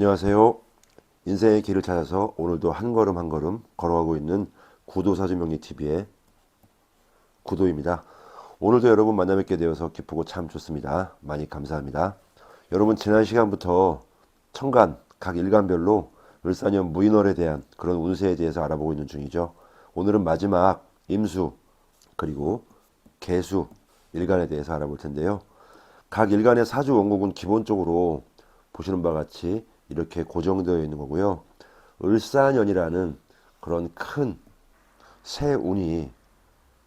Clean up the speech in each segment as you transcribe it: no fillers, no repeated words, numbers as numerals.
안녕하세요. 인생의 길을 찾아서 오늘도 한 걸음 한 걸음 걸어가고 있는 구도사주명리TV의 구도입니다. 오늘도 여러분 만나 뵙게 되어서 기쁘고 참 좋습니다. 많이 감사합니다. 여러분 지난 시간부터 천간 각 일간별로 을사년 무인월에 대한 그런 운세에 대해서 알아보고 있는 중이죠. 오늘은 마지막 임수 그리고 개수 일간에 대해서 알아볼 텐데요. 각 일간의 사주 원곡은 기본적으로 보시는 바와 같이 이렇게 고정되어 있는 거고요. 을사년이라는 그런 큰 새 운이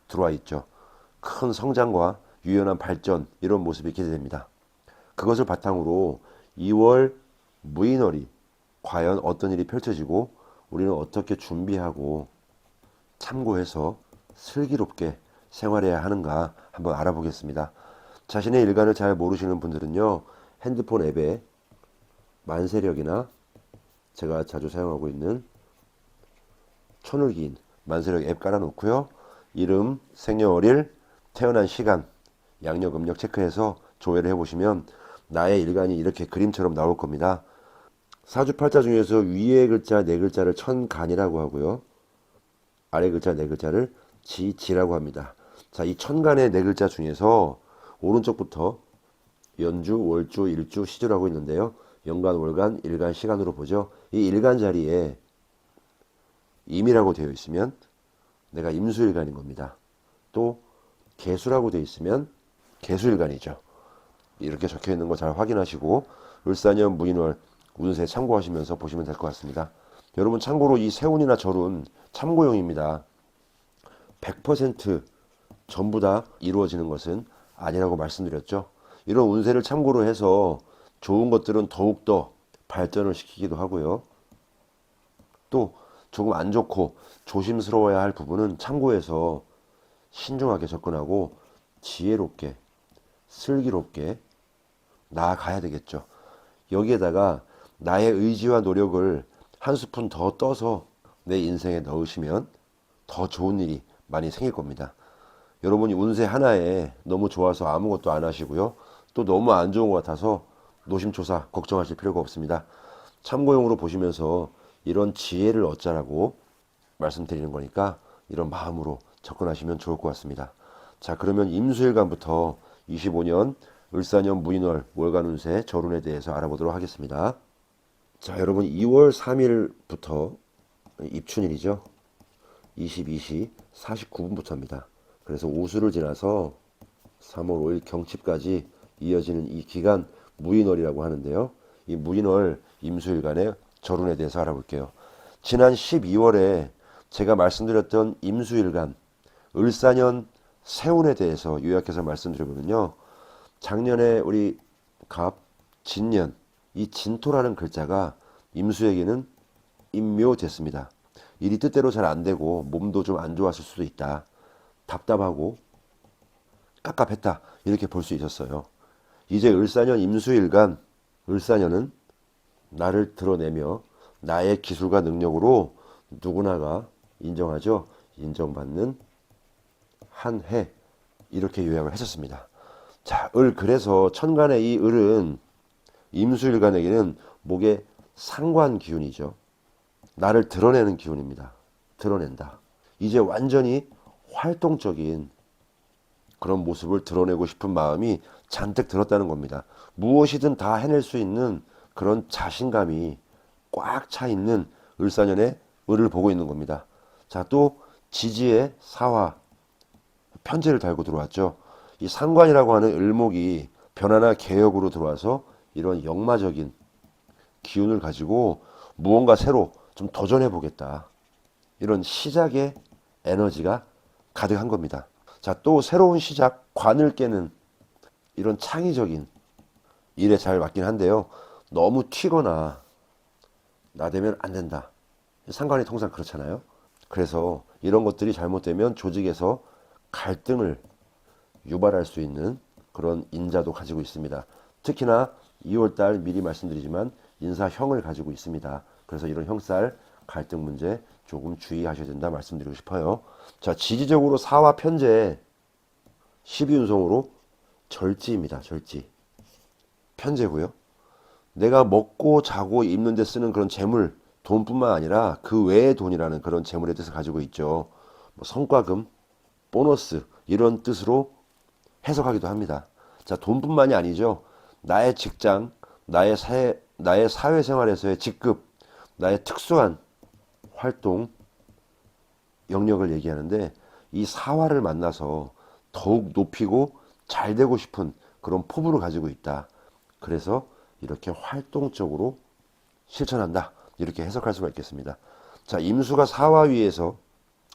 들어와 있죠. 큰 성장과 유연한 발전 이런 모습이 기대됩니다. 그것을 바탕으로 2월 무인월이 과연 어떤 일이 펼쳐지고 우리는 어떻게 준비하고 참고해서 슬기롭게 생활해야 하는가 한번 알아보겠습니다. 자신의 일간을 잘 모르시는 분들은요. 핸드폰 앱에 만세력이나 제가 자주 사용하고 있는 천을기인 만세력 앱 깔아놓고요. 이름, 생년월일, 태어난 시간, 양력, 음력 체크해서 조회를 해보시면 나의 일간이 이렇게 그림처럼 나올 겁니다. 사주팔자 중에서 위에 글자 네 글자를 천간이라고 하고요. 아래 글자 네 글자를 지지라고 합니다. 자, 이 천간의 네 글자 중에서 오른쪽부터 연주, 월주, 일주, 시주라고 있는데요. 연간, 월간, 일간, 시간으로 보죠. 이 일간 자리에 임이라고 되어 있으면 내가 임수일간인 겁니다. 또 개수라고 되어 있으면 개수일간이죠. 이렇게 적혀 있는 거 잘 확인하시고 을사년 무인월 운세 참고하시면서 보시면 될 것 같습니다. 여러분 참고로 이 세운이나 절운 참고용입니다. 100% 전부 다 이루어지는 것은 아니라고 말씀드렸죠. 이런 운세를 참고로 해서 좋은 것들은 더욱더 발전을 시키기도 하고요. 또 조금 안 좋고 조심스러워야 할 부분은 참고해서 신중하게 접근하고 지혜롭게 슬기롭게 나아가야 되겠죠. 여기에다가 나의 의지와 노력을 한 스푼 더 떠서 내 인생에 넣으시면 더 좋은 일이 많이 생길 겁니다. 여러분이 운세 하나에 너무 좋아서 아무것도 안 하시고요. 또 너무 안 좋은 것 같아서 노심초사 걱정하실 필요가 없습니다. 참고용으로 보시면서 이런 지혜를 얻자라고 말씀드리는 거니까 이런 마음으로 접근하시면 좋을 것 같습니다. 자, 그러면 임수일간부터 25년 을사년 무인월 월간 운세 절운에 대해서 알아보도록 하겠습니다. 자, 여러분 2월 3일부터 입춘일이죠. 22시 49분부터입니다. 그래서 오수를 지나서 3월 5일 경칩까지 이어지는 이 기간 무인월이라고 하는데요. 이 무인월 임수일간의 절운에 대해서 알아볼게요. 지난 12월에 제가 말씀드렸던 임수일간 을사년 세운에 대해서 요약해서 말씀드리거든요. 작년에 우리 갑, 진년 이 진토라는 글자가 임수에게는 임묘됐습니다. 일이 뜻대로 잘 안되고 몸도 좀 안 좋았을 수도 있다. 답답하고 깝깝했다. 이렇게 볼 수 있었어요. 이제 을사년 임수일간 을사년은 나를 드러내며 나의 기술과 능력으로 누구나가 인정하죠. 인정받는 한 해 이렇게 요약을 했었습니다. 자, 을 그래서 천간의 이 을은 임수일간에게는 목의 상관 기운이죠. 나를 드러내는 기운입니다. 드러낸다. 이제 완전히 활동적인 그런 모습을 드러내고 싶은 마음이 잔뜩 들었다는 겁니다. 무엇이든 다 해낼 수 있는 그런 자신감이 꽉 차 있는 을사년의 을을 보고 있는 겁니다. 자, 또 지지의 사화 편제를 달고 들어왔죠. 이 상관이라고 하는 을목이 변화나 개혁으로 들어와서 이런 역마적인 기운을 가지고 무언가 새로 좀 도전해 보겠다. 이런 시작의 에너지가 가득한 겁니다. 자, 또 새로운 시작, 관을 깨는 이런 창의적인 일에 잘 맞긴 한데요. 너무 튀거나 나대면 안 된다. 상관이 통상 그렇잖아요. 그래서 이런 것들이 잘못되면 조직에서 갈등을 유발할 수 있는 그런 인자도 가지고 있습니다. 특히나 2월달 미리 말씀드리지만 인사형을 가지고 있습니다. 그래서 이런 형살 갈등 문제 조금 주의하셔야 된다 말씀드리고 싶어요. 자, 지지적으로 사화 편제 12운성으로 절지입니다. 절지 편제고요. 내가 먹고 자고 입는 데 쓰는 그런 재물, 돈뿐만 아니라 그 외의 돈이라는 그런 재물의 뜻을 가지고 있죠. 뭐 성과금, 보너스 이런 뜻으로 해석하기도 합니다. 자, 돈뿐만이 아니죠. 나의 직장, 나의 사회생활에서의 직급, 나의 특수한 활동, 영역을 얘기하는데 이 사화를 만나서 더욱 높이고 잘 되고 싶은 그런 포부를 가지고 있다. 그래서 이렇게 활동적으로 실천한다. 이렇게 해석할 수가 있겠습니다. 자, 임수가 사화 위에서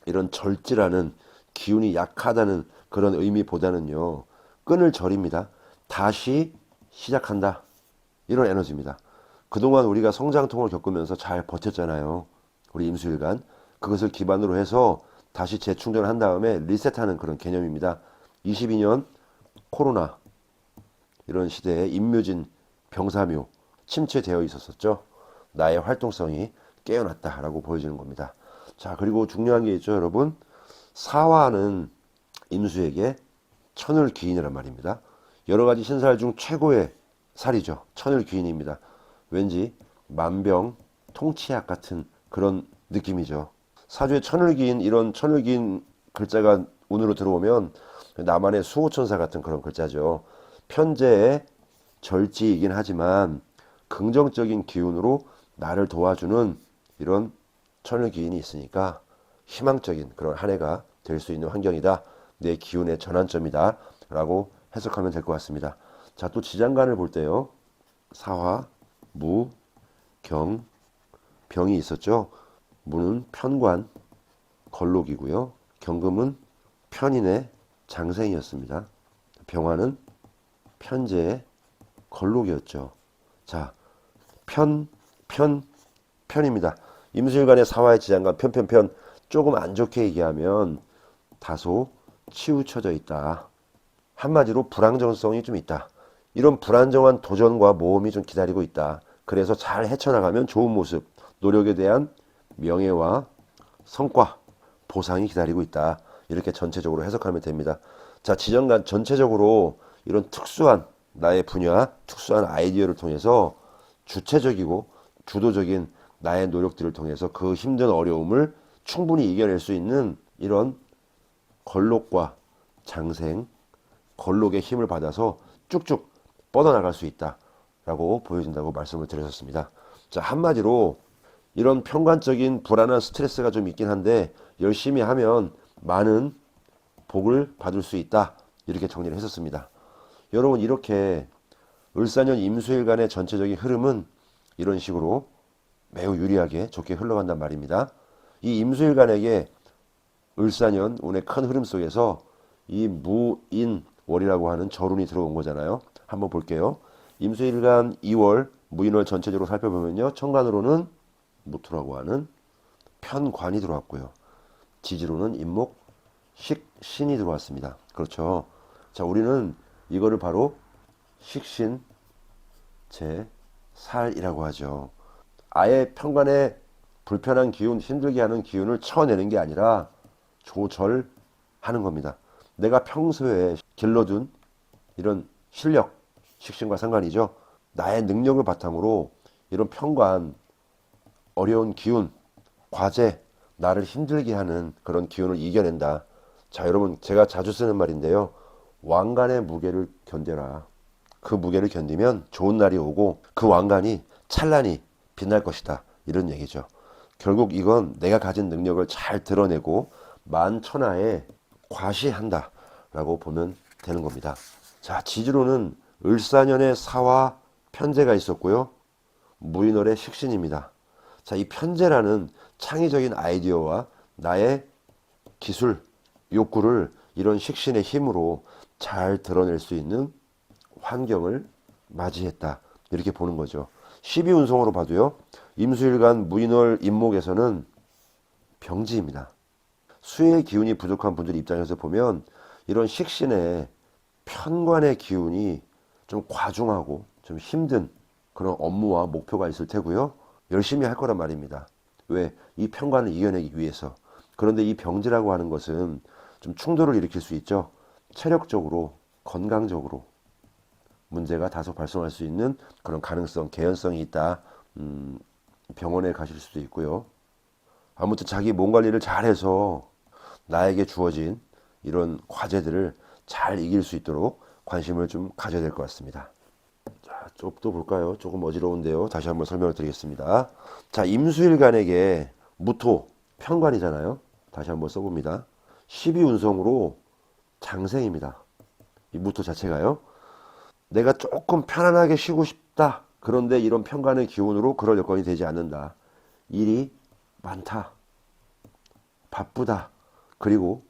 이런 절제라는 기운이 약하다는 그런 의미보다는요. 끈을 절입니다. 다시 시작한다. 이런 에너지입니다. 그동안 우리가 성장통을 겪으면서 잘 버텼잖아요. 우리 임수일간. 그것을 기반으로 해서 다시 재충전한 다음에 리셋하는 그런 개념입니다. 22년 코로나 이런 시대에 임묘진 병사묘 침체되어 있었었죠. 나의 활동성이 깨어났다라고 보여지는 겁니다. 자, 그리고 중요한 게 있죠, 여러분. 사화는 임수에게 천을귀인이란 말입니다. 여러 가지 신살 중 최고의 살이죠. 천을귀인입니다. 왠지 만병 통치약 같은 그런 느낌이죠. 사주에 천을귀인, 이런 천을귀인 글자가 운으로 들어오면 나만의 수호천사 같은 그런 글자죠. 편재의 절지이긴 하지만 긍정적인 기운으로 나를 도와주는 이런 천을귀인이 있으니까 희망적인 그런 한 해가 될 수 있는 환경이다. 내 기운의 전환점이다. 라고 해석하면 될 것 같습니다. 자, 또 지장간을 볼 때요. 사화, 무, 경, 병이 있었죠. 무는 편관, 걸록이고요. 경금은 편인의 장생이었습니다. 병화는 편재의 걸록이었죠. 자, 편입니다. 임수일간의 사화의 지장간 편편편 조금 안 좋게 얘기하면 다소 치우쳐져 있다. 한마디로 불안정성이 좀 있다. 이런 불안정한 도전과 모험이 좀 기다리고 있다. 그래서 잘 헤쳐나가면 좋은 모습, 노력에 대한 명예와 성과, 보상이 기다리고 있다. 이렇게 전체적으로 해석하면 됩니다. 자, 지정간 전체적으로 이런 특수한 나의 분야, 특수한 아이디어를 통해서 주체적이고 주도적인 나의 노력들을 통해서 그 힘든 어려움을 충분히 이겨낼 수 있는 이런 걸록과 장생, 걸록의 힘을 받아서 쭉쭉 뻗어나갈 수 있다라고 보여진다고 말씀을 드렸었습니다. 자, 한마디로 이런 평관적인 불안한 스트레스가 좀 있긴 한데 열심히 하면 많은 복을 받을 수 있다. 이렇게 정리를 했었습니다. 여러분, 이렇게 을사년 임수일간의 전체적인 흐름은 이런 식으로 매우 유리하게 좋게 흘러간단 말입니다. 이 임수일간에게 을사년 운의 큰 흐름 속에서 이 무인월이라고 하는 절운이 들어온 거잖아요. 한번 볼게요. 임수일간 2월 무인월 전체적으로 살펴보면요. 천간으로는 무토라고 하는 편관이 들어왔고요. 지지로는 임목 식신이 들어왔습니다. 그렇죠. 자, 우리는 이거를 바로 식신 제살이라고 하죠. 아예 편관에 불편한 기운, 힘들게 하는 기운을 쳐내는 게 아니라 조절하는 겁니다. 내가 평소에 길러둔 이런 실력, 식신과 상관이죠. 나의 능력을 바탕으로 이런 편관, 어려운 기운, 과제, 나를 힘들게 하는 그런 기운을 이겨낸다. 자, 여러분, 제가 자주 쓰는 말인데요. 왕관의 무게를 견뎌라. 그 무게를 견디면 좋은 날이 오고 그 왕관이 찬란히 빛날 것이다. 이런 얘기죠. 결국 이건 내가 가진 능력을 잘 드러내고 만천하에 과시한다 라고 보면 되는 겁니다. 자, 지지로는 을사년의 사화 편재가 있었고요. 무인월의 식신입니다. 자, 이 편재라는 창의적인 아이디어와 나의 기술, 욕구를 이런 식신의 힘으로 잘 드러낼 수 있는 환경을 맞이했다. 이렇게 보는 거죠. 12운송으로 봐도요. 임수일간 무인월 임목에서는 병지입니다. 수의 기운이 부족한 분들 입장에서 보면 이런 식신의 편관의 기운이 좀 과중하고 좀 힘든 그런 업무와 목표가 있을 테고요. 열심히 할 거란 말입니다. 왜? 이 편관을 이겨내기 위해서. 그런데 이 병지라고 하는 것은 좀 충돌을 일으킬 수 있죠. 체력적으로, 건강적으로, 문제가 다소 발생할 수 있는 그런 가능성, 개연성이 있다. 병원에 가실 수도 있고요. 아무튼 자기 몸 관리를 잘해서 나에게 주어진 이런 과제들을 잘 이길 수 있도록 관심을 좀 가져야 될 것 같습니다. 자, 좀 또 볼까요? 조금 어지러운데요. 다시 한번 설명을 드리겠습니다. 자, 임수일간에게 무토, 편관이잖아요. 다시 한번 써봅니다. 12운성으로 장생입니다. 이 무토 자체가요. 내가 조금 편안하게 쉬고 싶다. 그런데 이런 편관의 기운으로 그럴 여건이 되지 않는다. 일이 많다. 바쁘다. 그리고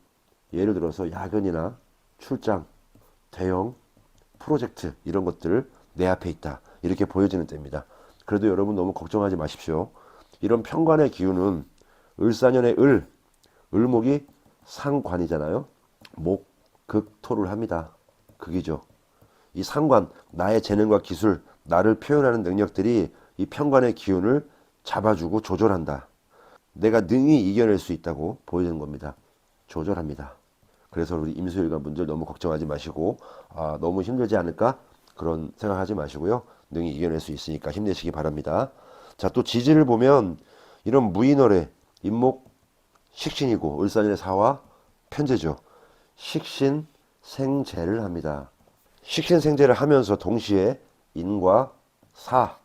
예를 들어서 야근이나 출장, 대형 프로젝트 이런 것들 내 앞에 있다. 이렇게 보여지는 때입니다. 그래도 여러분 너무 걱정하지 마십시오. 이런 편관의 기운은 을사년의 을목이 상관이잖아요. 목, 극, 토를 합니다. 극이죠. 이 상관, 나의 재능과 기술, 나를 표현하는 능력들이 이 편관의 기운을 잡아주고 조절한다. 내가 능히 이겨낼 수 있다고 보여주는 겁니다. 조절합니다. 그래서 우리 임수일간 분들 너무 걱정하지 마시고 너무 힘들지 않을까? 그런 생각하지 마시고요. 능히 이겨낼 수 있으니까 힘내시기 바랍니다. 자, 또 지지를 보면 이런 무인월의 임목 식신이고 을사년의 사화 편제죠. 식신생재를 합니다. 식신생재를 하면서 동시에 인과 사,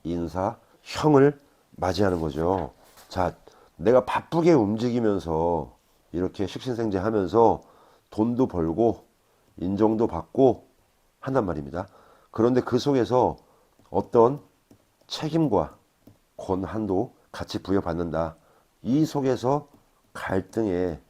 인사, 형을 맞이하는 거죠. 자, 내가 바쁘게 움직이면서 이렇게 식신생재 하면서 돈도 벌고 인정도 받고 한단 말입니다. 그런데 그 속에서 어떤 책임과 권한도 같이 부여받는다. 이 속에서 갈등의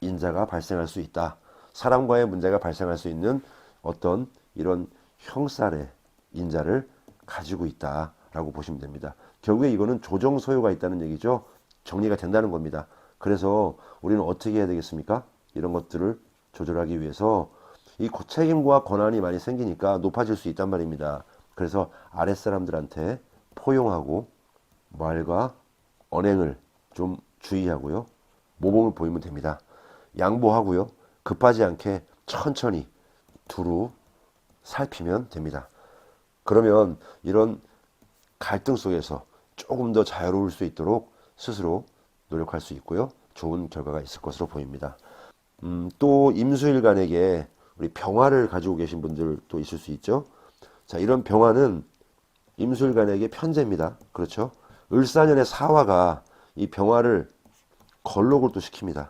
인자가 발생할 수 있다. 사람과의 문제가 발생할 수 있는 어떤 이런 형살의 인자를 가지고 있다라고 보시면 됩니다. 결국에 이거는 조정 소요가 있다는 얘기죠. 정리가 된다는 겁니다. 그래서 우리는 어떻게 해야 되겠습니까? 이런 것들을 조절하기 위해서 이 책임과 권한이 많이 생기니까 높아질 수 있단 말입니다. 그래서 아랫사람들한테 포용하고 말과 언행을 좀 주의하고요. 모범을 보이면 됩니다. 양보하고요. 급하지 않게 천천히 두루 살피면 됩니다. 그러면 이런 갈등 속에서 조금 더 자유로울 수 있도록 스스로 노력할 수 있고요. 좋은 결과가 있을 것으로 보입니다. 또 임수일간에게 우리 병화를 가지고 계신 분들도 있을 수 있죠. 자, 이런 병화는 임수일간에게 편제입니다. 그렇죠? 을사년의 사화가 이 병화를 걸록을 또 시킵니다.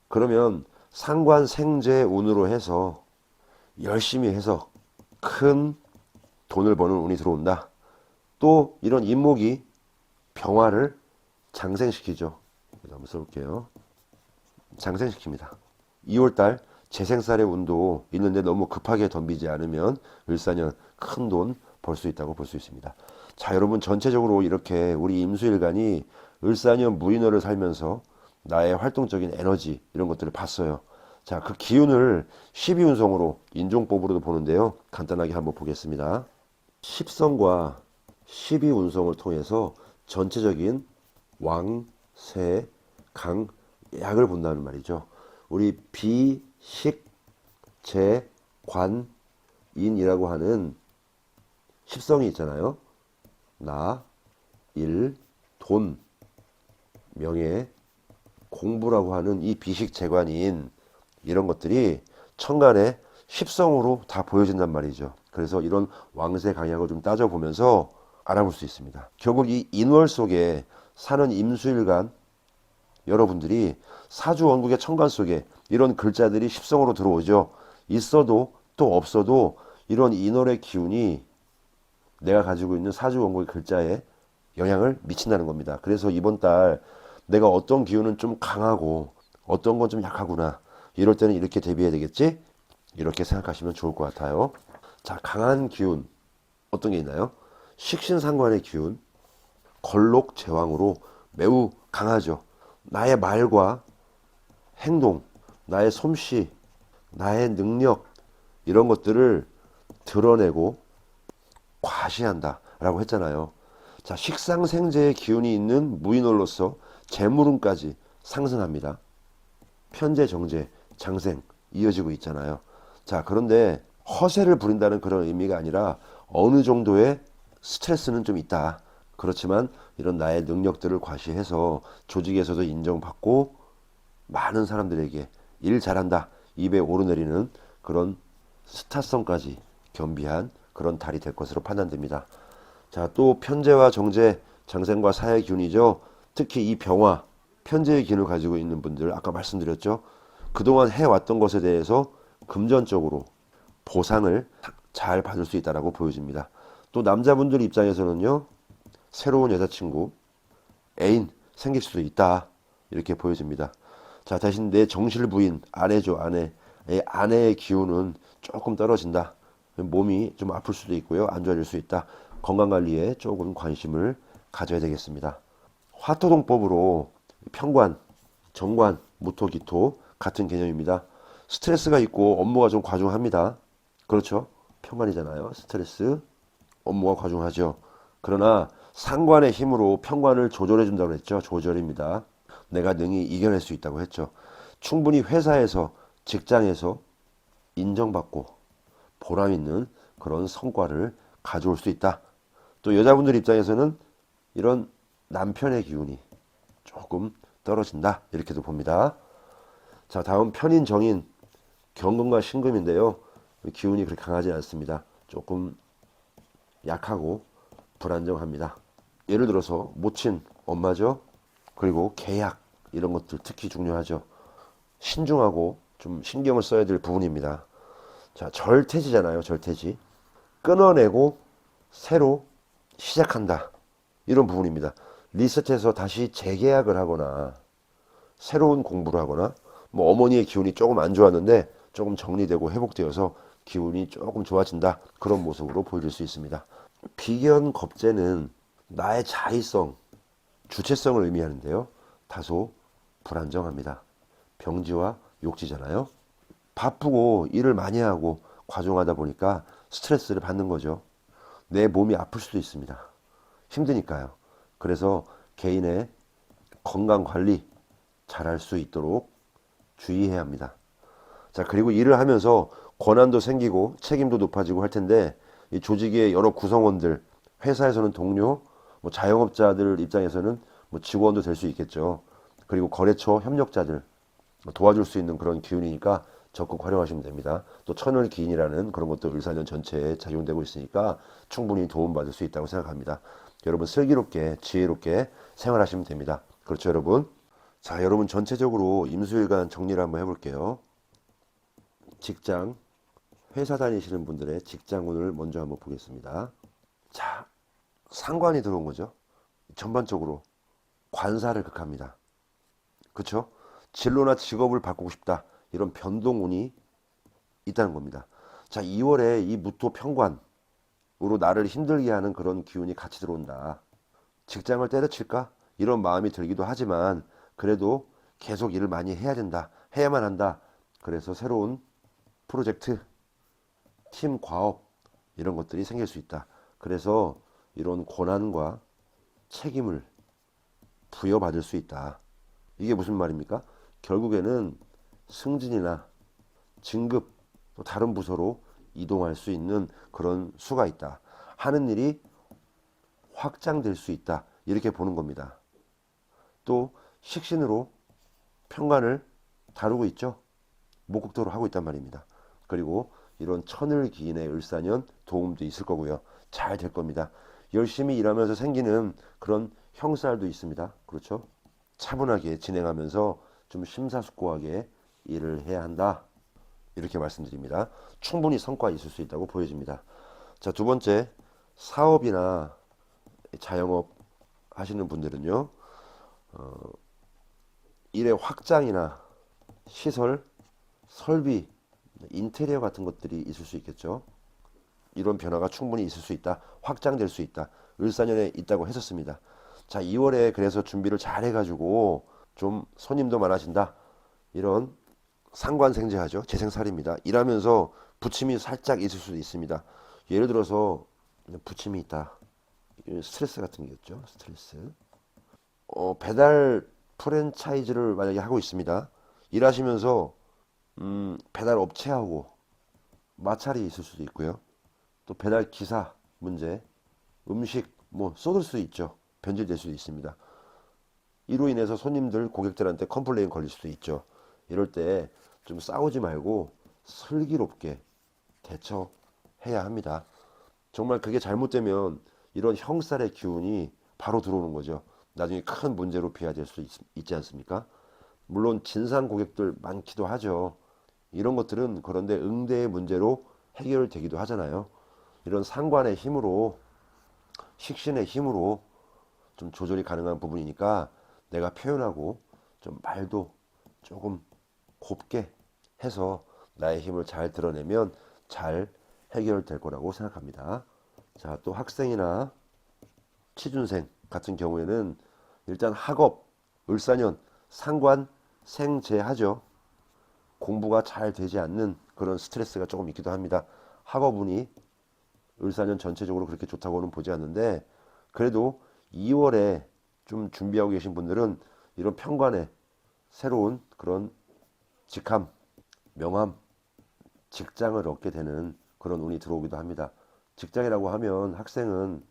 그러면 상관생재 운으로 해서 열심히 해서 큰 돈을 버는 운이 들어온다. 또 이런 임목이 병화를 장생시키죠. 한번 써볼게요. 장생시킵니다. 2월달 재생살의 운도 있는데 너무 급하게 덤비지 않으면 을사년 큰 돈 벌 수 있다고 볼 수 있습니다. 자, 여러분 전체적으로 이렇게 우리 임수일간이 을사년 무인월을 살면서 나의 활동적인 에너지 이런 것들을 봤어요. 자, 그 기운을 12운성으로 인종법으로도 보는데요. 간단하게 한번 보겠습니다. 10성과 12운성을 통해서 전체적인 왕, 세, 강, 약을 본다는 말이죠. 우리 비, 식, 재, 관, 인이라고 하는 10성이 있잖아요. 나, 일, 돈, 명예, 공부라고 하는 이 비식, 재관인 이런 것들이 천간에 10성으로 다 보여진단 말이죠. 그래서 이런 왕세 강약을 좀 따져보면서 알아볼 수 있습니다. 결국 이 인월 속에 사는 임수일간 여러분들이 사주원국의 천간 속에 이런 글자들이 10성으로 들어오죠. 있어도 또 없어도 이런 인월의 기운이 내가 가지고 있는 사주원국의 글자에 영향을 미친다는 겁니다. 그래서 이번 달 내가 어떤 기운은 좀 강하고 어떤 건 좀 약하구나. 이럴 때는 이렇게 대비해야 되겠지? 이렇게 생각하시면 좋을 것 같아요. 자, 강한 기운 어떤 게 있나요? 식신상관의 기운, 걸록제왕으로 매우 강하죠. 나의 말과 행동, 나의 솜씨, 나의 능력 이런 것들을 드러내고 과시한다 라고 했잖아요. 자, 식상생재의 기운이 있는 무인월로서 재물운까지 상승합니다. 편재, 정재, 장생 이어지고 있잖아요. 자, 그런데 허세를 부린다는 그런 의미가 아니라 어느 정도의 스트레스는 좀 있다. 그렇지만 이런 나의 능력들을 과시해서 조직에서도 인정받고 많은 사람들에게 일 잘한다 입에 오르내리는 그런 스타성까지 겸비한 그런 달이 될 것으로 판단됩니다. 자, 또 편재와 정제, 장생과 사의 기운이죠. 특히 이 병화, 편재의 기운을 가지고 있는 분들 아까 말씀드렸죠. 그동안 해왔던 것에 대해서 금전적으로 보상을 잘 받을 수 있다라고 보여집니다. 또 남자분들 입장에서는요. 새로운 여자친구, 애인 생길 수도 있다. 이렇게 보여집니다. 자, 대신 내 정실 부인, 아내죠, 아내. 아내의 기운은 조금 떨어진다. 몸이 좀 아플 수도 있고요. 안 좋아질 수 있다. 건강관리에 조금 관심을 가져야 되겠습니다. 화토동법으로 편관, 정관, 무토, 기토 같은 개념입니다. 스트레스가 있고 업무가 좀 과중합니다. 그렇죠? 편관이잖아요. 스트레스, 업무가 과중하죠. 그러나 상관의 힘으로 편관을 조절해 준다고 했죠. 조절입니다. 내가 능히 이겨낼 수 있다고 했죠. 충분히 회사에서, 직장에서 인정받고 보람 있는 그런 성과를 가져올 수 있다. 또 여자분들 입장에서는 이런 남편의 기운이 조금 떨어진다. 이렇게도 봅니다. 자, 다음 편인, 정인, 경금과 신금인데요. 기운이 그렇게 강하지 않습니다. 조금 약하고 불안정합니다. 예를 들어서 모친, 엄마죠. 그리고 계약 이런 것들 특히 중요하죠. 신중하고 좀 신경을 써야 될 부분입니다. 자, 절퇴지잖아요. 절퇴지. 끊어내고 새로 시작한다. 이런 부분입니다. 리셋해서 다시 재계약을 하거나 새로운 공부를 하거나 뭐 어머니의 기운이 조금 안 좋았는데 조금 정리되고 회복되어서 기운이 조금 좋아진다. 그런 모습으로 보여줄 수 있습니다. 비견 겁재는 나의 자의성, 주체성을 의미하는데요. 다소 불안정합니다. 병지와 욕지잖아요. 바쁘고 일을 많이 하고 과중하다 보니까 스트레스를 받는 거죠. 내 몸이 아플 수도 있습니다. 힘드니까요. 그래서 개인의 건강 관리 잘할 수 있도록 주의해야 합니다. 자, 그리고 일을 하면서 권한도 생기고 책임도 높아지고 할 텐데 이 조직의 여러 구성원들, 회사에서는 동료, 뭐 자영업자들 입장에서는 뭐 직원도 될 수 있겠죠. 그리고 거래처 협력자들 도와줄 수 있는 그런 기운이니까 적극 활용하시면 됩니다. 또 천을 기인이라는 그런 것도 을사년 전체에 작용되고 있으니까 충분히 도움받을 수 있다고 생각합니다. 여러분 슬기롭게 지혜롭게 생활하시면 됩니다. 그렇죠, 여러분? 자, 여러분 전체적으로 임수일간 정리를 한번 해볼게요. 직장, 회사 다니시는 분들의 직장운을 먼저 한번 보겠습니다. 자, 상관이 들어온 거죠. 전반적으로 관사를 극합니다. 그렇죠? 진로나 직업을 바꾸고 싶다. 이런 변동운이 있다는 겁니다. 자, 2월에 이 무토 편관으로 나를 힘들게 하는 그런 기운이 같이 들어온다. 직장을 때려칠까? 이런 마음이 들기도 하지만 그래도 계속 일을 많이 해야 된다. 해야만 한다. 그래서 새로운 프로젝트, 팀 과업 이런 것들이 생길 수 있다. 그래서 이런 권한과 책임을 부여받을 수 있다. 이게 무슨 말입니까? 결국에는 승진이나 진급 또 다른 부서로 이동할 수 있는 그런 수가 있다. 하는 일이 확장될 수 있다. 이렇게 보는 겁니다. 또 식신으로 편관을 다루고 있죠. 목국토로 하고 있단 말입니다. 그리고 이런 천을 기인의 을사년 도움도 있을 거고요. 잘 될 겁니다. 열심히 일하면서 생기는 그런 형살도 있습니다. 그렇죠? 차분하게 진행하면서 좀 심사숙고하게 일을 해야 한다. 이렇게 말씀드립니다. 충분히 성과 있을 수 있다고 보여집니다. 자, 두 번째, 사업이나 자영업 하시는 분들은요. 일의 확장이나 시설, 설비, 인테리어 같은 것들이 있을 수 있겠죠. 이런 변화가 충분히 있을 수 있다. 확장될 수 있다. 을사년에 있다고 했었습니다. 자, 2월에 그래서 준비를 잘 해가지고 좀 손님도 많아진다. 이런 상관생재하죠. 재생살입니다. 일하면서 부침이 살짝 있을 수도 있습니다. 예를 들어서 부침이 있다. 스트레스 같은 게 있죠. 스트레스. 배달 프랜차이즈를 만약에 하고 있습니다. 일하시면서 배달 업체하고 마찰이 있을 수도 있고요. 또 배달 기사 문제, 음식 뭐 쏟을 수 있죠. 변질될 수도 있습니다. 이로 인해서 손님들, 고객들한테 컴플레인 걸릴 수도 있죠. 이럴 때 좀 싸우지 말고 슬기롭게 대처해야 합니다. 정말 그게 잘못되면 이런 형살의 기운이 바로 들어오는 거죠. 나중에 큰 문제로 비화될 수 있지 않습니까? 물론 진상 고객들 많기도 하죠. 이런 것들은 그런데 응대의 문제로 해결되기도 하잖아요. 이런 상관의 힘으로, 식신의 힘으로 좀 조절이 가능한 부분이니까 내가 표현하고 좀 말도 조금 곱게 해서 나의 힘을 잘 드러내면 잘 해결될 거라고 생각합니다. 자, 또 학생이나 취준생 같은 경우에는 일단 학업, 을사년, 상관, 생재하죠. 공부가 잘 되지 않는 그런 스트레스가 조금 있기도 합니다. 학업운이 을사년 전체적으로 그렇게 좋다고는 보지 않는데 그래도 2월에 좀 준비하고 계신 분들은 이런 편관에 새로운 그런 직함, 명함, 직장을 얻게 되는 그런 운이 들어오기도 합니다. 직장이라고 하면 학생은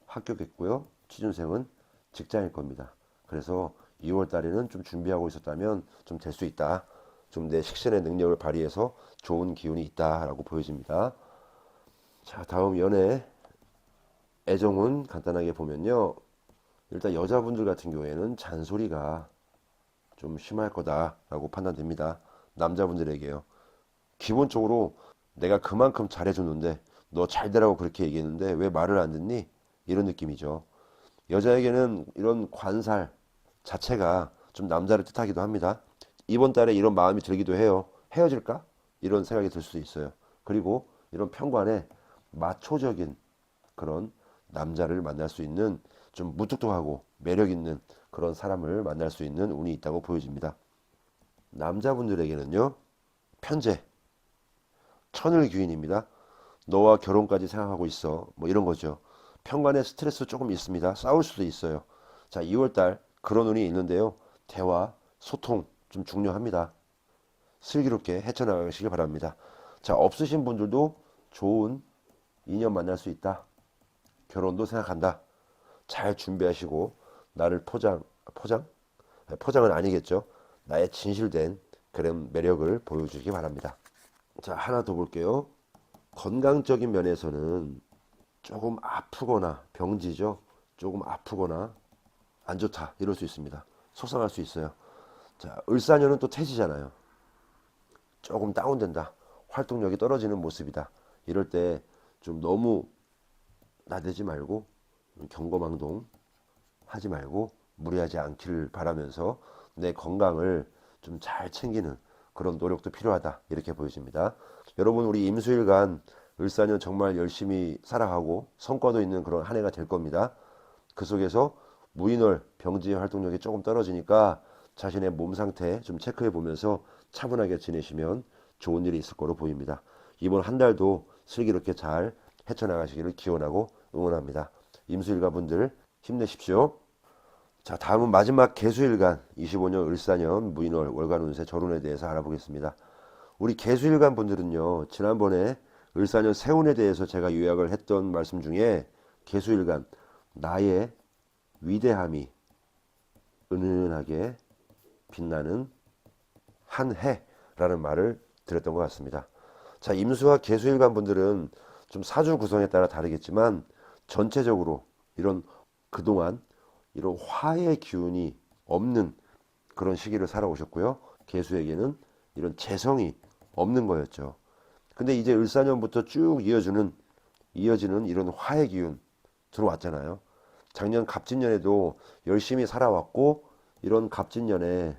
학교겠고요. 취준생은 직장일 겁니다. 그래서 2월 달에는 좀 준비하고 있었다면 좀 될 수 있다. 좀 내 식신의 능력을 발휘해서 좋은 기운이 있다라고 보여집니다. 자, 다음 연애 애정운 간단하게 보면요. 일단 여자분들 같은 경우에는 잔소리가 좀 심할 거다라고 판단됩니다. 남자분들에게요. 기본적으로 내가 그만큼 잘해줬는데 너 잘되라고 그렇게 얘기했는데 왜 말을 안 듣니? 이런 느낌이죠. 여자에게는 이런 관살 자체가 좀 남자를 뜻하기도 합니다. 이번 달에 이런 마음이 들기도 해요. 헤어질까? 이런 생각이 들 수도 있어요. 그리고 이런 편관에 마초적인 그런 남자를 만날 수 있는 좀 무뚝뚝하고 매력 있는 그런 사람을 만날 수 있는 운이 있다고 보여집니다. 남자분들에게는요. 편재, 천을귀인입니다. 너와 결혼까지 생각하고 있어. 뭐 이런 거죠. 편관에 스트레스 조금 있습니다. 싸울 수도 있어요. 자, 2월달 그런 운이 있는데요. 대화, 소통 좀 중요합니다. 슬기롭게 헤쳐나가시길 바랍니다. 자, 없으신 분들도 좋은 인연 만날 수 있다. 결혼도 생각한다. 잘 준비하시고 나를 포장? 포장은 아니겠죠. 나의 진실된 그런 매력을 보여주시기 바랍니다. 자, 하나 더 볼게요. 건강적인 면에서는 조금 아프거나 병지죠. 조금 아프거나 안 좋다 이럴 수 있습니다. 속상할 수 있어요. 자, 을사년은 또 태지잖아요. 조금 다운된다. 활동력이 떨어지는 모습이다. 이럴 때 좀 너무 나대지 말고 경거망동 하지 말고 무리하지 않기를 바라면서 내 건강을 좀 잘 챙기는 그런 노력도 필요하다 이렇게 보여집니다. 여러분 우리 임수일간 을사년 정말 열심히 살아가고 성과도 있는 그런 한 해가 될 겁니다. 그 속에서 무인월 병지의 활동력이 조금 떨어지니까 자신의 몸 상태 좀 체크해 보면서 차분하게 지내시면 좋은 일이 있을 거로 보입니다. 이번 한 달도 슬기롭게 잘 헤쳐나가시기를 기원하고 응원합니다. 임수일간 분들 힘내십시오. 자, 다음은 마지막 개수일간 25년 을사년 무인월 월간 운세 절운에 대해서 알아보겠습니다. 우리 개수일간 분들은요. 지난번에 을사년 세운에 대해서 제가 요약을 했던 말씀 중에 개수일간 나의 위대함이 은은하게 빛나는 한 해라는 말을 드렸던 것 같습니다. 자, 임수와 개수일간 분들은 좀 사주 구성에 따라 다르겠지만 전체적으로 이런 그동안 이런 화의 기운이 없는 그런 시기를 살아오셨고요. 개수에게는 이런 재성이 없는 거였죠. 근데 이제 을사년부터 쭉 이어지는 이런 화의 기운 들어왔잖아요. 작년 갑진년에도 열심히 살아왔고 이런 갑진년에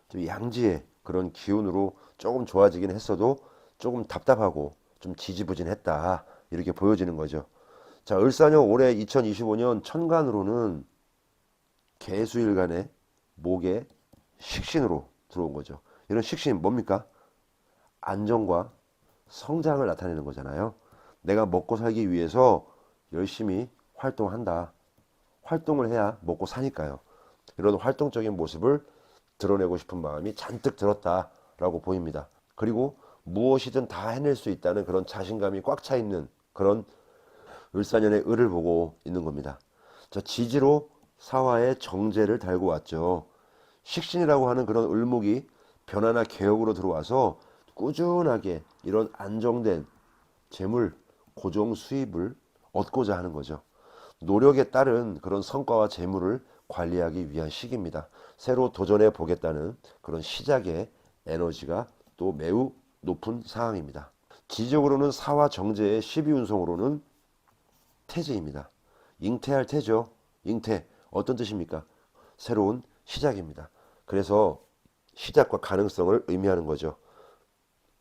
좀 양지의 그런 기운으로 조금 좋아지긴 했어도 조금 답답하고 좀 지지부진했다 이렇게 보여지는 거죠. 자, 을사년 올해 2025년 천간으로는 개수일간의 목에 식신으로 들어온 거죠. 이런 식신 뭡니까? 안정과 성장을 나타내는 거잖아요. 내가 먹고 살기 위해서 열심히 활동한다. 활동을 해야 먹고 사니까요. 이런 활동적인 모습을 드러내고 싶은 마음이 잔뜩 들었다라고 보입니다. 그리고 무엇이든 다 해낼 수 있다는 그런 자신감이 꽉 차 있는 그런 을사년의 을을 보고 있는 겁니다. 자, 지지로 사화의 정제를 달고 왔죠. 식신이라고 하는 그런 을목이 변화나 개혁으로 들어와서 꾸준하게 이런 안정된 재물, 고정 수입을 얻고자 하는 거죠. 노력에 따른 그런 성과와 재물을 관리하기 위한 시기입니다. 새로 도전해 보겠다는 그런 시작의 에너지가 또 매우 높은 상황입니다. 지적으로는 사화 정제의 12운성으로는 태제입니다. 잉태할 태죠. 잉태 어떤 뜻입니까? 새로운 시작입니다. 그래서 시작과 가능성을 의미하는 거죠.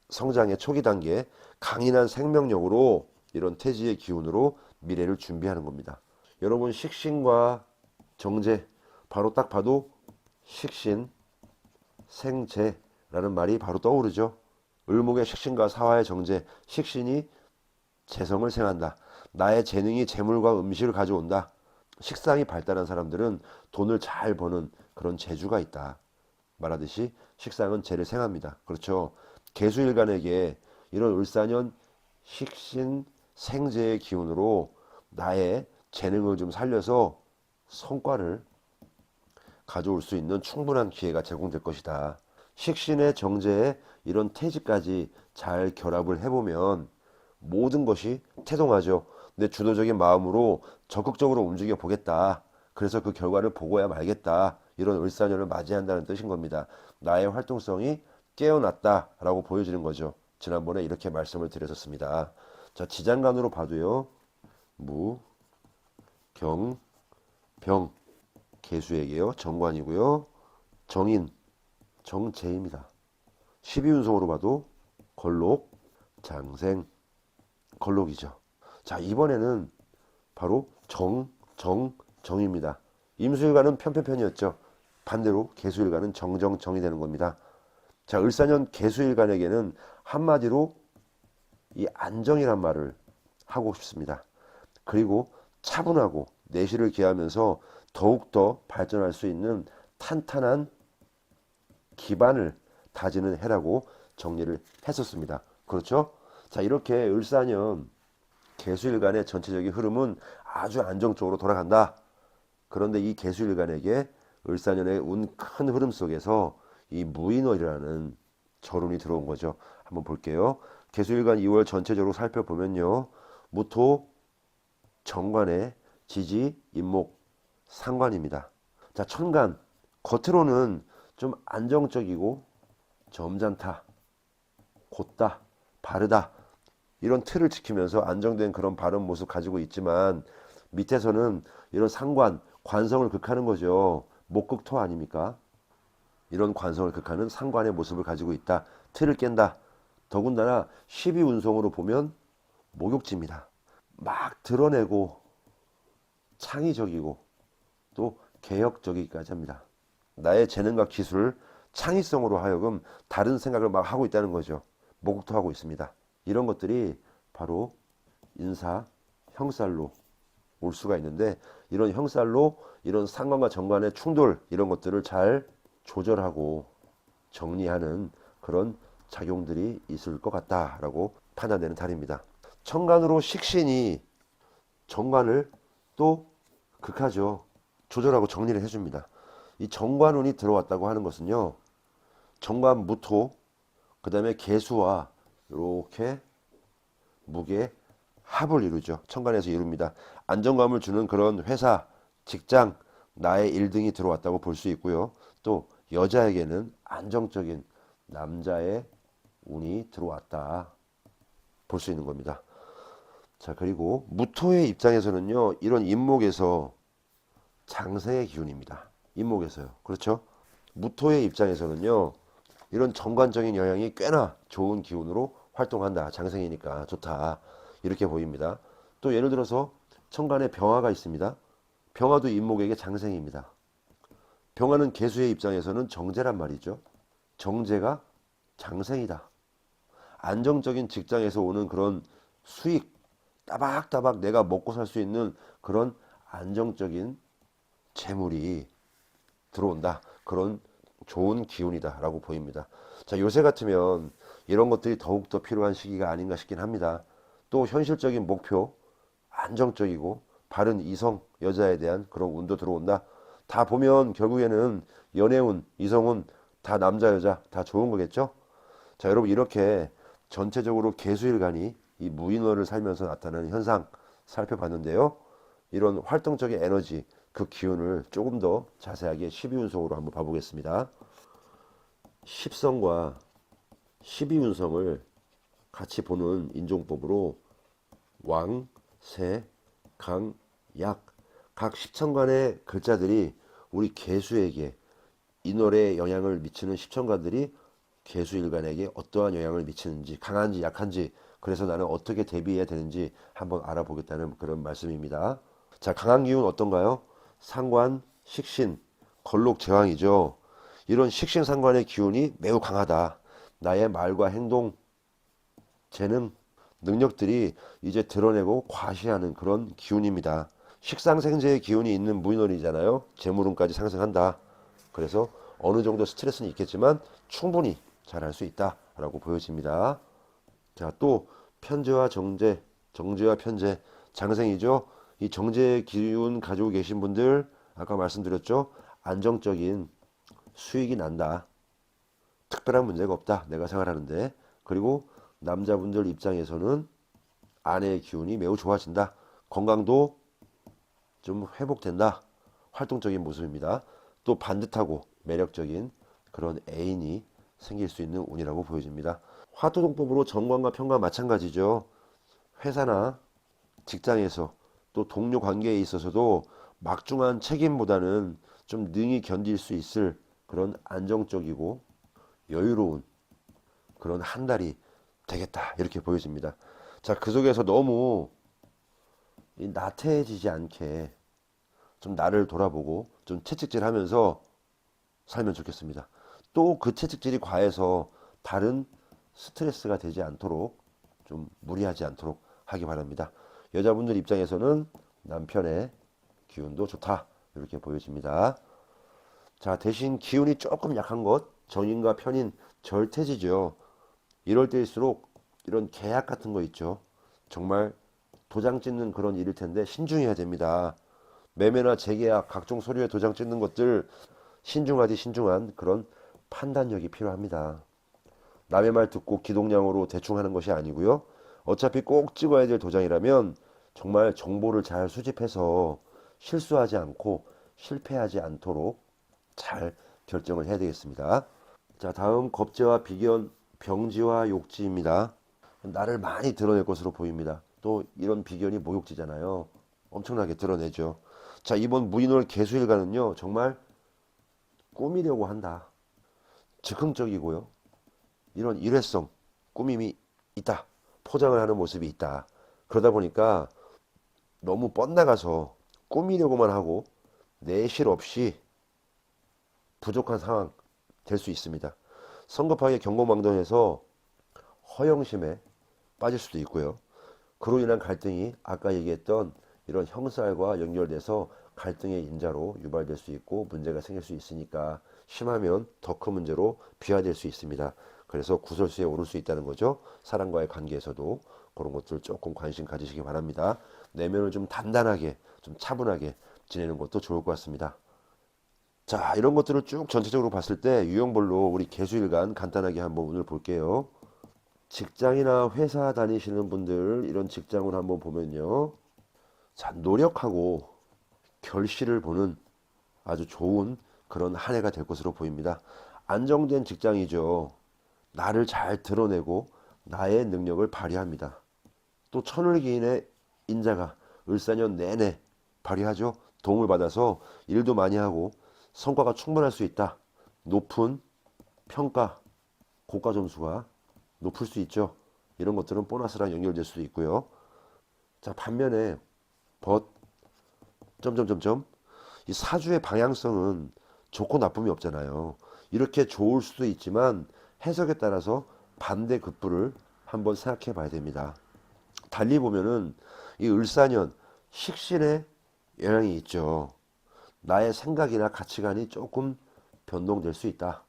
성장의 초기 단계에 강인한 생명력으로 이런 태지의 기운으로 미래를 준비하는 겁니다. 여러분 식신과 정제 바로 딱 봐도 식신, 생재라는 말이 바로 떠오르죠. 을목의 식신과 사화의 정제, 식신이 재성을 생한다. 나의 재능이 재물과 음식을 가져온다. 식상이 발달한 사람들은 돈을 잘 버는 그런 재주가 있다. 말하듯이 식상은 재를 생합니다. 그렇죠. 개수일간에게 이런 을사년 식신 생재의 기운으로 나의 재능을 좀 살려서 성과를 가져올 수 있는 충분한 기회가 제공될 것이다. 식신의 정제에 이런 태지까지 잘 결합을 해보면 모든 것이 태동하죠. 내 주도적인 마음으로 적극적으로 움직여 보겠다. 그래서 그 결과를 보고야 말겠다. 이런 을사년을 맞이한다는 뜻인 겁니다. 나의 활동성이 깨어났다라고 보여지는 거죠. 지난번에 이렇게 말씀을 드렸었습니다. 자, 지장간으로 봐도요. 무, 경, 병, 개수에게요. 정관이고요. 정인, 정제입니다. 12운성으로 봐도 걸록, 장생, 걸록이죠. 자, 이번에는 바로 정입니다. 임수일간은 편편편이었죠. 반대로 개수일간은 정이 되는 겁니다. 자, 을사년 개수일간에게는 한마디로 이 안정이란 말을 하고 싶습니다. 그리고 차분하고 내실을 기하면서 더욱더 발전할 수 있는 탄탄한 기반을 다지는 해라고 정리를 했었습니다. 그렇죠? 자, 이렇게 을사년 개수일간의 전체적인 흐름은 아주 안정적으로 돌아간다. 그런데 이 개수일간에게 을사년의 운 큰 흐름 속에서 이 무인월이라는 절운이 들어온 거죠. 한번 볼게요. 개수일간 2월 전체적으로 살펴보면요. 무토, 정관의 지지, 임목, 상관입니다. 자, 천간 겉으로는 좀 안정적이고 점잖다, 곧다, 바르다 이런 틀을 지키면서 안정된 그런 바른 모습 가지고 있지만 밑에서는 이런 상관, 관성을 극하는 거죠. 목극토 아닙니까? 이런 관성을 극하는 상관의 모습을 가지고 있다. 틀을 깬다. 더군다나 12운성으로 보면 목욕지입니다. 막 드러내고 창의적이고 또 개혁적이기까지 합니다. 나의 재능과 기술, 창의성으로 하여금 다른 생각을 막 하고 있다는 거죠. 목욕토하고 있습니다. 이런 것들이 바로 인사, 형살로 올 수가 있는데 이런 형살로 이런 상관과 정관의 충돌 이런 것들을 잘 조절하고 정리하는 그런 작용들이 있을 것 같다라고 판단되는 달입니다. 천간으로 식신이 정관을 또 극하죠. 조절하고 정리를 해줍니다. 이 정관운이 들어왔다고 하는 것은요. 정관 무토 그 다음에 개수와 이렇게 무게 합을 이루죠. 천간에서 이룹니다. 안정감을 주는 그런 회사, 직장, 나의 일등이 들어왔다고 볼 수 있고요. 또 여자에게는 안정적인 남자의 운이 들어왔다 볼 수 있는 겁니다. 자, 그리고 무토의 입장에서는요. 이런 임목에서 장생의 기운입니다. 임목에서요. 그렇죠? 무토의 입장에서는요. 이런 정관적인 영향이 꽤나 좋은 기운으로 활동한다. 장생이니까 좋다. 이렇게 보입니다. 또 예를 들어서 천간에 병화가 있습니다. 병화도 임목에게 장생입니다. 병화는 개수의 입장에서는 정제란 말이죠. 정제가 장생이다. 안정적인 직장에서 오는 그런 수익, 따박따박 내가 먹고 살 수 있는 그런 안정적인 재물이 들어온다. 그런 좋은 기운이다 라고 보입니다. 자, 요새 같으면 이런 것들이 더욱더 필요한 시기가 아닌가 싶긴 합니다. 또 현실적인 목표, 안정적이고 바른 이성, 여자에 대한 그런 운도 들어온다. 다 보면 결국에는 연애운, 이성운 다 남자, 여자 다 좋은 거겠죠? 자, 여러분 이렇게 전체적으로 개수일간이 이 무인월을 살면서 나타나는 현상 살펴봤는데요. 이런 활동적인 에너지, 그 기운을 조금 더 자세하게 12운성으로 한번 봐보겠습니다. 10성과 12운성을 같이 보는 인종법으로 왕, 새, 강, 약 각 10천간의 글자들이 우리 개수에게 인월에 영향을 미치는 10천간들이 개수일간에게 어떠한 영향을 미치는지, 강한지 약한지, 그래서 나는 어떻게 대비해야 되는지 한번 알아보겠다는 그런 말씀입니다. 자, 강한 기운 어떤가요? 상관, 식신, 걸록, 제왕이죠. 이런 식신 상관의 기운이 매우 강하다. 나의 말과 행동, 재능, 능력들이 이제 드러내고 과시하는 그런 기운입니다. 식상생재의 기운이 있는 무인월이잖아요. 재물운까지 상승한다. 그래서 어느 정도 스트레스는 있겠지만 충분히 잘할 수 있다라고 보여집니다. 자, 또 편제와 정제, 정제와 편제, 장생이죠. 이 정제의 기운 가지고 계신 분들 아까 말씀드렸죠. 안정적인 수익이 난다. 특별한 문제가 없다. 내가 생활하는데. 그리고 남자분들 입장에서는 아내의 기운이 매우 좋아진다. 건강도 좀 회복된다. 활동적인 모습입니다. 또 반듯하고 매력적인 그런 애인이 생길 수 있는 운이라고 보여집니다. 화토동법으로 정관과 편과 마찬가지죠. 회사나 직장에서 또 동료 관계에 있어서도 막중한 책임보다는 좀 능히 견딜 수 있을 그런 안정적이고 여유로운 그런 한 달이 되겠다 이렇게 보여집니다. 자, 그 속에서 너무 나태해지지 않게 좀 나를 돌아보고 좀 채찍질하면서 살면 좋겠습니다. 또 그 채찍질이 과해서 다른 스트레스가 되지 않도록 좀 무리하지 않도록 하기 바랍니다. 여자분들 입장에서는 남편의 기운도 좋다 이렇게 보여집니다. 자, 대신 기운이 조금 약한 것 정인과 편인 절퇴지죠. 이럴 때일수록 이런 계약 같은 거 있죠. 정말 도장 찍는 그런 일일 텐데 신중해야 됩니다. 매매나 재계약 각종 서류에 도장 찍는 것들 신중하디 신중한 그런 판단력이 필요합니다. 남의 말 듣고 기동량으로 대충 하는 것이 아니고요. 어차피 꼭 찍어야 될 도장이라면 정말 정보를 잘 수집해서 실수하지 않고 실패하지 않도록 잘 결정을 해야 되겠습니다. 자, 다음 겁재와 비견, 병지와 욕지입니다. 나를 많이 드러낼 것으로 보입니다. 또 이런 비견이 모욕지잖아요. 엄청나게 드러내죠. 자, 이번 무인월 개수일간은요, 정말 꾸미려고 한다. 즉흥적이고요. 이런 일회성, 꾸밈이 있다. 포장을 하는 모습이 있다. 그러다 보니까 너무 뻗나가서 꾸미려고만 하고 내실 없이 부족한 상황 될 수 있습니다. 성급하게 경고망동해서 허영심에 빠질 수도 있고요. 그로 인한 갈등이 아까 얘기했던 이런 형살과 연결돼서 갈등의 인자로 유발될 수 있고 문제가 생길 수 있으니까 심하면 더 큰 문제로 비화될 수 있습니다. 그래서 구설수에 오를 수 있다는 거죠. 사람과의 관계에서도 그런 것들 조금 관심 가지시기 바랍니다. 내면을 좀 단단하게 좀 차분하게 지내는 것도 좋을 것 같습니다. 자, 이런 것들을 쭉 전체적으로 봤을 때 유형별로 우리 개수일간 간단하게 한번 오늘 볼게요. 직장이나 회사 다니시는 분들 이런 직장을 한번 보면요. 자, 노력하고 결실을 보는 아주 좋은 그런 한 해가 될 것으로 보입니다. 안정된 직장이죠. 나를 잘 드러내고 나의 능력을 발휘합니다. 또 천을기인의 인자가 을사년 내내 발휘하죠. 도움을 받아서 일도 많이 하고 성과가 충분할 수 있다. 높은 평가, 고가 점수가 높을 수 있죠. 이런 것들은 보너스랑 연결될 수도 있고요. 자, 반면에 벗 점점점점 이 사주의 방향성은 좋고 나쁨이 없잖아요. 이렇게 좋을 수도 있지만 해석에 따라서 반대급부를 한번 생각해 봐야 됩니다. 달리 보면은 이 을사년 식신의 영향이 있죠. 나의 생각이나 가치관이 조금 변동될 수 있다.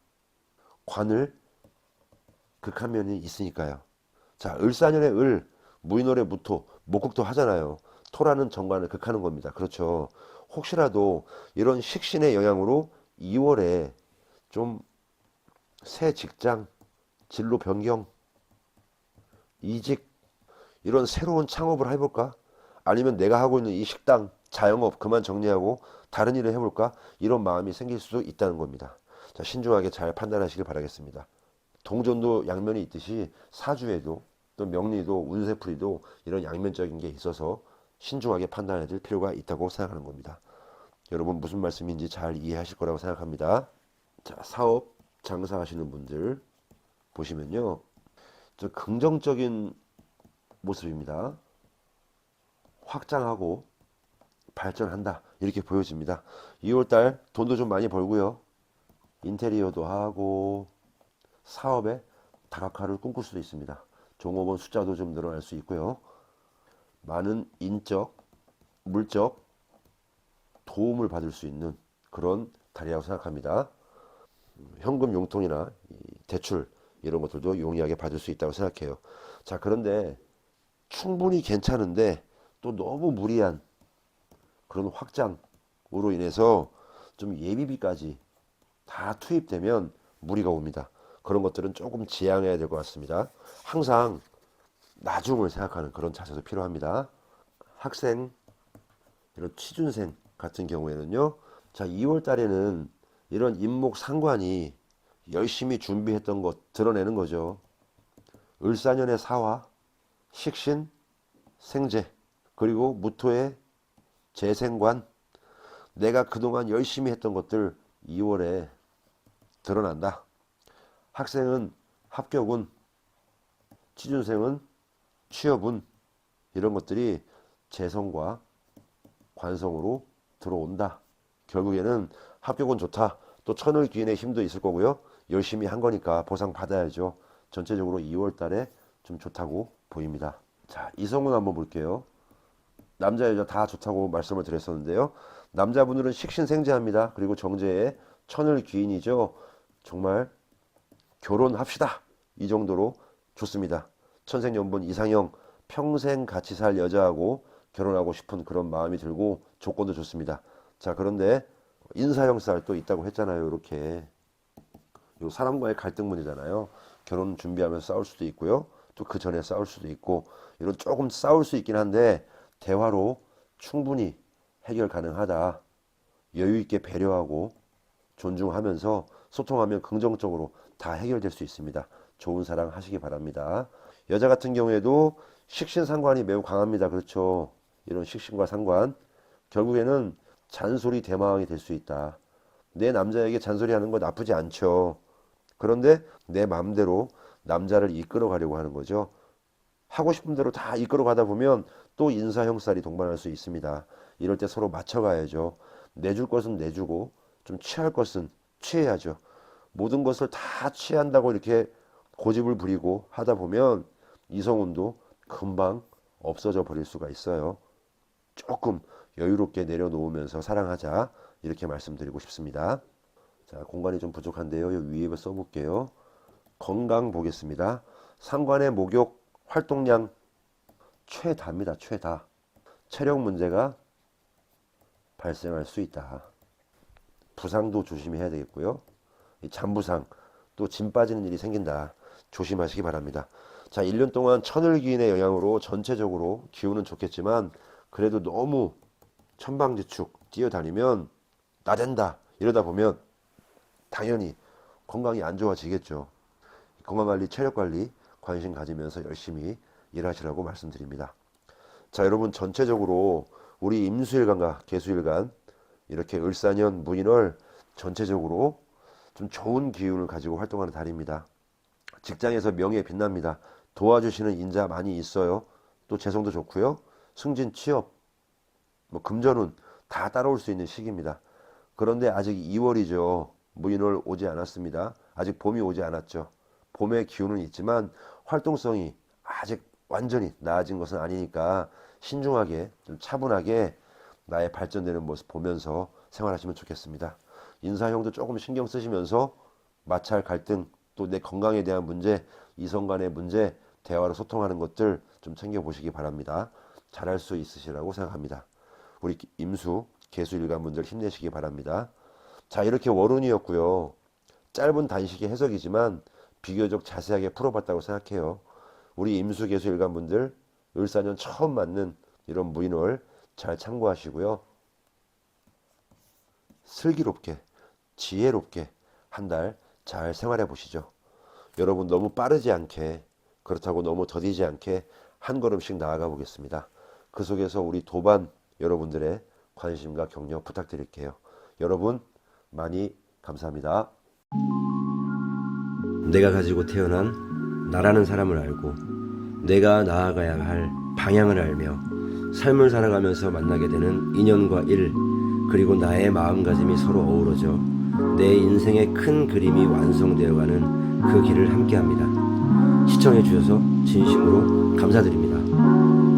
관을 극한 면이 있으니까요. 자, 을사년의 을, 무인월의 무토, 목극도 하잖아요. 토라는 정관을 극하는 겁니다. 그렇죠. 혹시라도 이런 식신의 영향으로 2월에 좀 새 직장, 진로 변경, 이직, 이런 새로운 창업을 해볼까? 아니면 내가 하고 있는 이 식당, 자영업 그만 정리하고 다른 일을 해볼까? 이런 마음이 생길 수도 있다는 겁니다. 자, 신중하게 잘 판단하시길 바라겠습니다. 동전도 양면이 있듯이 사주에도 또 명리도 운세풀이도 이런 양면적인 게 있어서 신중하게 판단해야 될 필요가 있다고 생각하는 겁니다. 여러분 무슨 말씀인지 잘 이해하실 거라고 생각합니다. 자, 사업, 장사하시는 분들 보시면요. 저 긍정적인 모습입니다. 확장하고 발전한다. 이렇게 보여집니다. 2월달 돈도 좀 많이 벌고요. 인테리어도 하고 사업에 다각화를 꿈꿀 수도 있습니다. 종업원 숫자도 좀 늘어날 수 있고요. 많은 인적, 물적 도움을 받을 수 있는 그런 달이라고 생각합니다. 현금 용통이나 대출 이런 것들도 용이하게 받을 수 있다고 생각해요. 자, 그런데 충분히 괜찮은데 또 너무 무리한 그런 확장으로 인해서 좀 예비비까지 다 투입되면 무리가 옵니다. 그런 것들은 조금 지양해야 될 것 같습니다. 항상 나중을 생각하는 그런 자세도 필요합니다. 학생, 이런 취준생 같은 경우에는요. 자, 2월 달에는 이런 임목 상관이 열심히 준비했던 것 드러내는 거죠. 을사년의 사화, 식신, 생재, 그리고 무토의 재생관, 내가 그동안 열심히 했던 것들 2월에 드러난다. 학생은 합격운, 취준생은 취업운, 이런 것들이 재성과 관성으로 들어온다. 결국에는 합격은 좋다. 또 천을귀인의 힘도 있을 거고요. 열심히 한 거니까 보상 받아야죠. 전체적으로 2월 달에 좀 좋다고 보입니다. 자, 이성운 한번 볼게요. 남자 여자 다 좋다고 말씀을 드렸었는데요. 남자분들은 식신생재합니다. 그리고 정제의 천을귀인이죠. 정말 결혼합시다. 이 정도로 좋습니다. 천생연분 이상형, 평생 같이 살 여자하고 결혼하고 싶은 그런 마음이 들고 조건도 좋습니다. 자, 그런데 인사형살 또 있다고 했잖아요. 이렇게 요 사람과의 갈등문이잖아요. 결혼 준비하면서 싸울 수도 있고요. 또 그 전에 싸울 수도 있고 이런 조금 싸울 수 있긴 한데 대화로 충분히 해결 가능하다. 여유 있게 배려하고 존중하면서 소통하면 긍정적으로 다 해결될 수 있습니다. 좋은 사랑 하시기 바랍니다. 여자 같은 경우에도 식신상관이 매우 강합니다. 그렇죠. 이런 식신과 상관 결국에는 잔소리 대마왕이 될 수 있다. 내 남자에게 잔소리하는 거 나쁘지 않죠. 그런데 내 마음대로 남자를 이끌어 가려고 하는 거죠. 하고 싶은 대로 다 이끌어 가다 보면 또 인사형살이 동반할 수 있습니다. 이럴 때 서로 맞춰가야죠. 내줄 것은 내주고 좀 취할 것은 취해야죠. 모든 것을 다 취한다고 이렇게 고집을 부리고 하다 보면 이성운도 금방 없어져 버릴 수가 있어요. 조금 여유롭게 내려놓으면서 사랑하자 이렇게 말씀드리고 싶습니다. 자, 공간이 좀 부족한데요. 위에 써볼게요. 건강 보겠습니다. 상관의 목욕 활동량 최다입니다. 최다. 체력 문제가 발생할 수 있다. 부상도 조심해야 되겠고요. 잠부상 또 짐 빠지는 일이 생긴다. 조심하시기 바랍니다. 자, 1년 동안 천을기인의 영향으로 전체적으로 기운은 좋겠지만 그래도 너무 천방지축 뛰어다니면 나댄다 이러다 보면 당연히 건강이 안 좋아지겠죠. 건강관리, 체력관리 관심 가지면서 열심히 일하시라고 말씀드립니다. 자, 여러분 전체적으로 우리 임수일간과 개수일간 이렇게 을사년 무인월 전체적으로 좀 좋은 기운을 가지고 활동하는 달입니다. 직장에서 명예에 빛납니다. 도와주시는 인자 많이 있어요. 또 재성도 좋고요. 승진, 취업, 뭐 금전운 다 따라올 수 있는 시기입니다. 그런데 아직 2월이죠. 무인월 오지 않았습니다. 아직 봄이 오지 않았죠. 봄의 기운은 있지만 활동성이 아직 완전히 나아진 것은 아니니까 신중하게 좀 차분하게 나의 발전되는 모습 보면서 생활하시면 좋겠습니다. 인사형도 조금 신경 쓰시면서 마찰 갈등 또 내 건강에 대한 문제 이성 간의 문제, 대화로 소통하는 것들 좀 챙겨보시기 바랍니다. 잘할 수 있으시라고 생각합니다. 우리 임수, 개수 일관분들 힘내시기 바랍니다. 자, 이렇게 월운이었고요. 짧은 단식의 해석이지만 비교적 자세하게 풀어봤다고 생각해요. 우리 임수, 개수 일관분들 을사년 처음 맞는 이런 무인월 잘 참고하시고요. 슬기롭게, 지혜롭게 한 달 잘 생활해 보시죠. 여러분 너무 빠르지 않게, 그렇다고 너무 더디지 않게 한 걸음씩 나아가 보겠습니다. 그 속에서 우리 도반 여러분들의 관심과 격려 부탁드릴게요. 여러분 많이 감사합니다. 내가 가지고 태어난 나라는 사람을 알고 내가 나아가야 할 방향을 알며 삶을 살아가면서 만나게 되는 인연과 일, 그리고 나의 마음가짐이 서로 어우러져 내 인생의 큰 그림이 완성되어가는 그 길을 함께합니다. 시청해 주셔서 진심으로 감사드립니다.